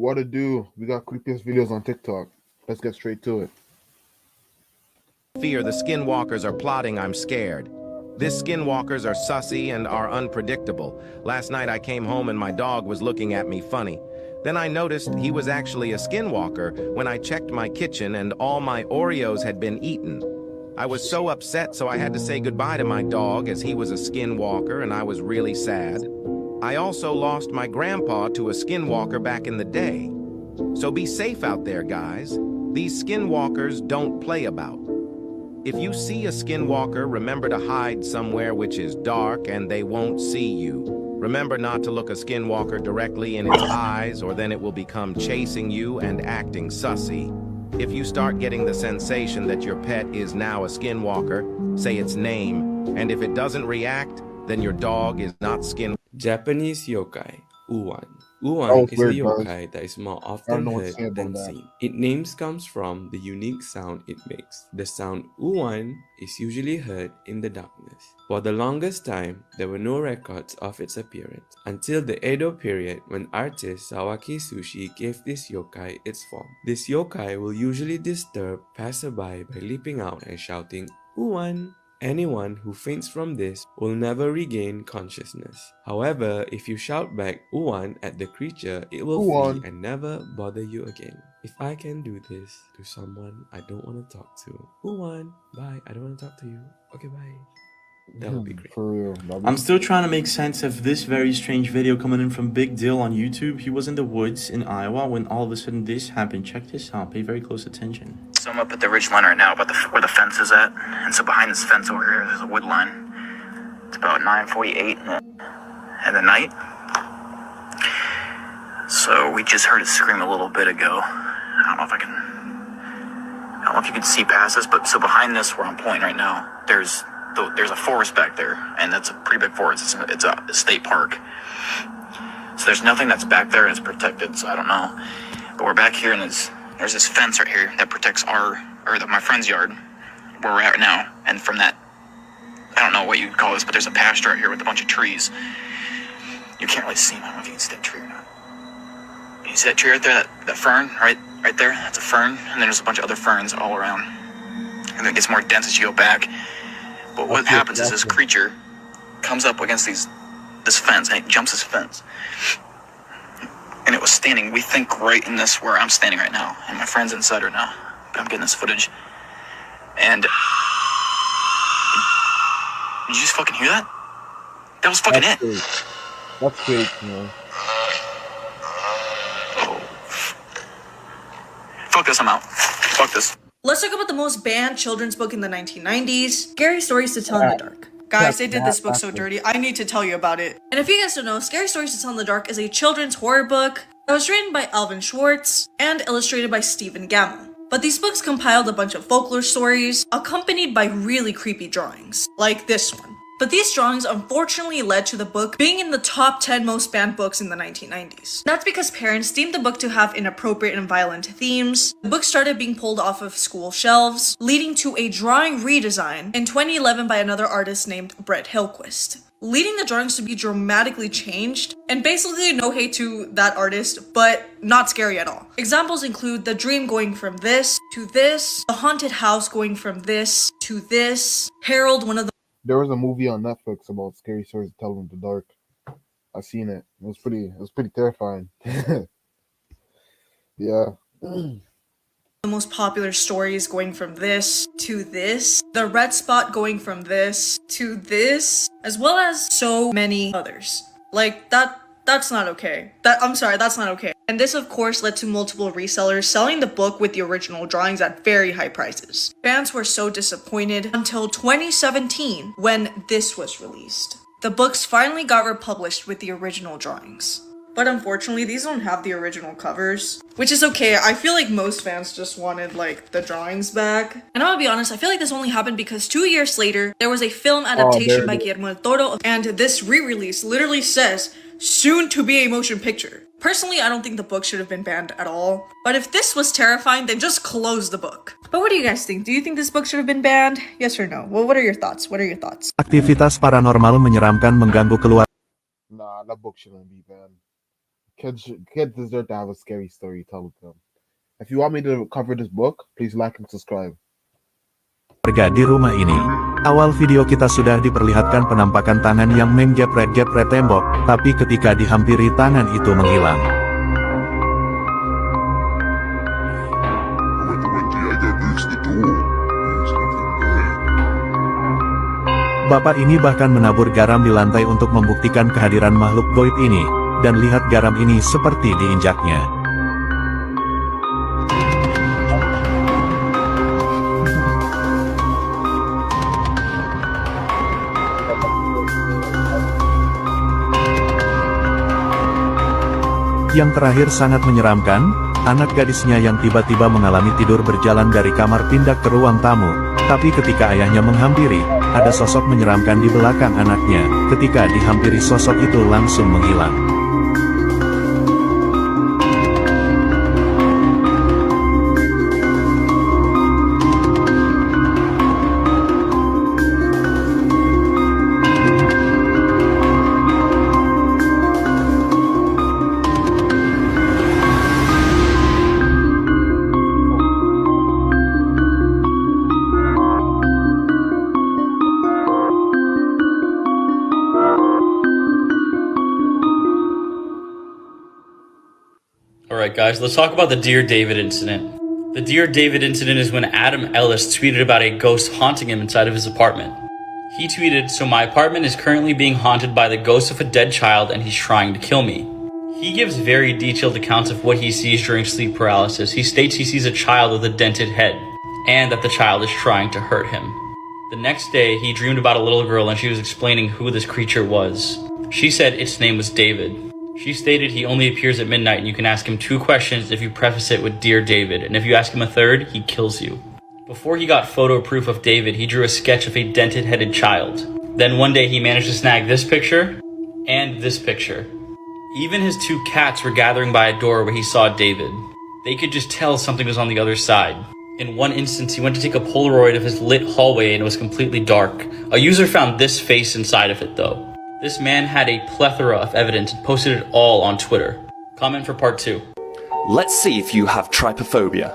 What to do? We got creepiest videos on TikTok. Let's get straight to it. Fear the skinwalkers are plotting, I'm scared. This skinwalkers are sussy and are unpredictable. Last night I came home and my dog was looking at me funny. Then I noticed he was actually a skinwalker when I checked my kitchen and all my Oreos had been eaten. I was so upset, so I had to say goodbye to my dog as he was a skinwalker and I was really sad. I also lost my grandpa to a skinwalker back in the day. So be safe out there, guys. These skinwalkers don't play about. If you see a skinwalker, remember to hide somewhere which is dark and they won't see you. Remember not to look a skinwalker directly in its eyes or then it will become chasing you and acting sussy. If you start getting the sensation that your pet is now a skinwalker, say its name, and if it doesn't react, then your dog is not skin. Japanese yokai, Uwan. That Uwan was is a weird, guys. yokai that is more I don't often know what to heard say about than that. seen. Its name comes from the unique sound it makes. The sound Uwan is usually heard in the darkness. For the longest time, there were no records of its appearance until the Edo period when artist Sawaki Sushi gave this yokai its form. This yokai will usually disturb passerby by leaping out and shouting Uwan. Anyone who faints from this will never regain consciousness. However, if you shout back Uwan at the creature, it will Uwan. flee and never bother you again. If I can do this to someone I don't want to talk to, Uwan, bye, I don't want to talk to you. Okay, bye. That would be great. For real. I'm still trying to make sense of this very strange video coming in from Big Dill on YouTube. He was in the woods in Iowa when all of a sudden this happened. Check this out. Pay very close attention. So I'm up at the ridge line right now, about where the fence is at. And so behind this fence over here, there's a wood line. It's about 9:48 in the night. So we just heard it scream a little bit ago. I don't know if you can see past this, but so behind this where I'm pointing right now, there's a forest back there, and that's a pretty big forest. It's a state park. So there's nothing that's back there and it's protected, so I don't know. But we're back here and there's this fence right here that protects my friend's yard, where we're at right now. And from that, I don't know what you'd call this, but there's a pasture right here with a bunch of trees. You can't really see them. I don't know if you can see that tree or not. You see that tree right there, that fern, right there? That's a fern, and then there's a bunch of other ferns all around. And it gets more dense as you go back. But what happens is this creature comes up against this fence, and it jumps this fence. And it was standing, we think, right in this where I'm standing right now. And my friend's inside right now. But I'm getting this footage. And did you just fucking hear that? That was fucking it. That's fake, man. Oh. Fuck this, I'm out. Fuck this. Let's talk about the most banned children's book in the 1990s, Scary Stories to Tell in the Dark. Guys, they did this book so dirty, I need to tell you about it. And if you guys don't know, Scary Stories to Tell in the Dark is a children's horror book that was written by Alvin Schwartz and illustrated by Stephen Gammell. But these books compiled a bunch of folklore stories, accompanied by really creepy drawings, like this one. But these drawings unfortunately led to the book being in the top 10 most banned books in the 1990s. That's because parents deemed the book to have inappropriate and violent themes. The book started being pulled off of school shelves, leading to a drawing redesign in 2011 by another artist named Brett Hillquist, leading the drawings to be dramatically changed, and basically no hate to that artist, but not scary at all. Examples include the dream going from this to this, the haunted house going from this to this, Harold, one of the There was a movie on Netflix about scary stories to tell in the dark. I seen it. It was pretty terrifying. Yeah. the most popular stories going from this to this, the red spot going from this to this, as well as so many others. Like that's not okay. That's not okay. And this of course led to multiple resellers selling the book with the original drawings at very high prices. Fans were so disappointed until 2017 when this was released. The books finally got republished with the original drawings. But unfortunately, these don't have the original covers, which is okay. I feel like most fans just wanted like the drawings back. And I'm gonna be honest, I feel like this only happened because 2 years later, there was a film adaptation by Guillermo del Toro, and this re-release literally says, soon to be a motion picture. Personally, I don't think the book should have been banned at all. But if this was terrifying, then just close the book. But what do you guys think? Do you think this book should have been banned? Yes or no? Well, what are your thoughts? What are your thoughts? Aktivitas paranormal menyeramkan mengganggu keluarga. Nah, that book shouldn't be banned. Kids deserve to have a scary story told to them. If you want me to cover this book, please like and subscribe. Warga di rumah ini. Awal video kita sudah diperlihatkan penampakan tangan yang menggepret-gepret tembok, tapi ketika dihampiri tangan itu menghilang. Bapak ini bahkan menabur garam di lantai untuk membuktikan kehadiran makhluk goib ini, dan lihat garam ini seperti diinjaknya. Yang terakhir sangat menyeramkan, anak gadisnya yang tiba-tiba mengalami tidur berjalan dari kamar pindah ke ruang tamu, tapi ketika ayahnya menghampiri, ada sosok menyeramkan di belakang anaknya, ketika dihampiri sosok itu langsung menghilang. Alright guys, let's talk about the Dear David incident. The Dear David incident is when Adam Ellis tweeted about a ghost haunting him inside of his apartment. He tweeted, "So my apartment is currently being haunted by the ghost of a dead child and he's trying to kill me." He gives very detailed accounts of what he sees during sleep paralysis. He states he sees a child with a dented head, and that the child is trying to hurt him. The next day, he dreamed about a little girl and she was explaining who this creature was. She said its name was David. She stated he only appears at midnight and you can ask him 2 questions if you preface it with Dear David, and if you ask him a third, he kills you. Before he got photo proof of David, he drew a sketch of a dented-headed child. Then one day he managed to snag this picture and this picture. Even his 2 cats were gathering by a door where he saw David. They could just tell something was on the other side. In one instance, he went to take a Polaroid of his lit hallway and it was completely dark. A user found this face inside of it though. This man had a plethora of evidence and posted it all on Twitter. Comment for part 2. Let's see if you have trypophobia.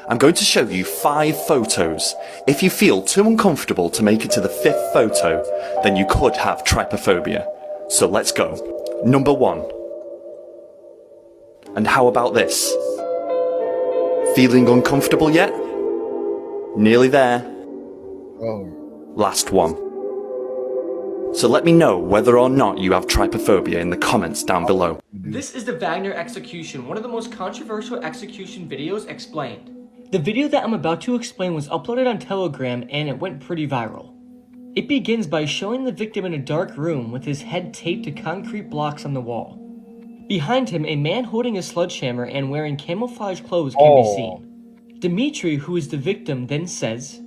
I'm going to show you 5 photos. If you feel too uncomfortable to make it to the 5th photo, then you could have trypophobia. So let's go. Number 1. And how about this? Feeling uncomfortable yet? Nearly there. Oh. Last one. So let me know whether or not you have trypophobia in the comments down below. This is the Wagner execution, one of the most controversial execution videos explained. The video that I'm about to explain was uploaded on Telegram and it went pretty viral. It begins by showing the victim in a dark room with his head taped to concrete blocks on the wall. Behind him, a man holding a sledgehammer and wearing camouflage clothes can be seen. Dimitri, who is the victim, then says,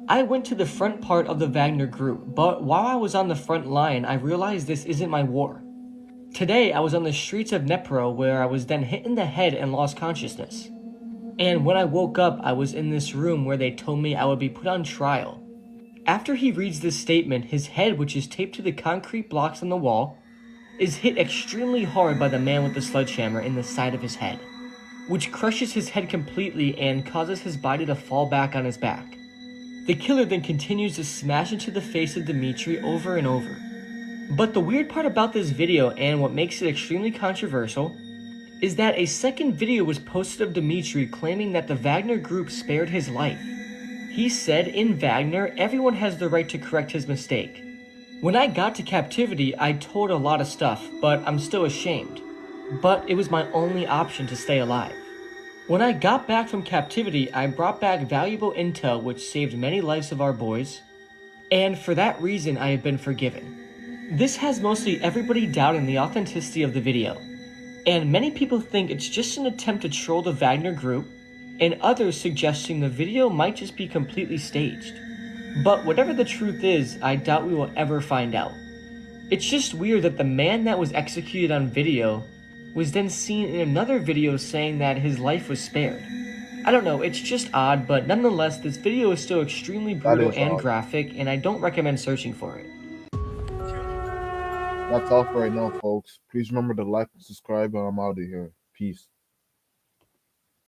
"I went to the front part of the Wagner group, but while I was on the front line, I realized this isn't my war. Today, I was on the streets of Dnipro where I was then hit in the head and lost consciousness. And when I woke up, I was in this room where they told me I would be put on trial." After he reads this statement, his head, which is taped to the concrete blocks on the wall, is hit extremely hard by the man with the sledgehammer in the side of his head, which crushes his head completely and causes his body to fall back on his back. The killer then continues to smash into the face of Dimitri over and over. But the weird part about this video, and what makes it extremely controversial, is that a second video was posted of Dimitri claiming that the Wagner group spared his life. He said, in Wagner, everyone has the right to correct his mistake. When I got to captivity, I told a lot of stuff, but I'm still ashamed. But it was my only option to stay alive. When I got back from captivity, I brought back valuable intel which saved many lives of our boys, and for that reason I have been forgiven. This has mostly everybody doubting the authenticity of the video, and many people think it's just an attempt to troll the Wagner group, and others suggesting the video might just be completely staged. But whatever the truth is, I doubt we will ever find out. It's just weird that the man that was executed on video was then seen in another video saying that his life was spared. I don't know, it's just odd, but nonetheless, this video is still extremely brutal and graphic, and I don't recommend searching for it. That's all for right now, folks. Please remember to like and subscribe, and I'm out of here. Peace.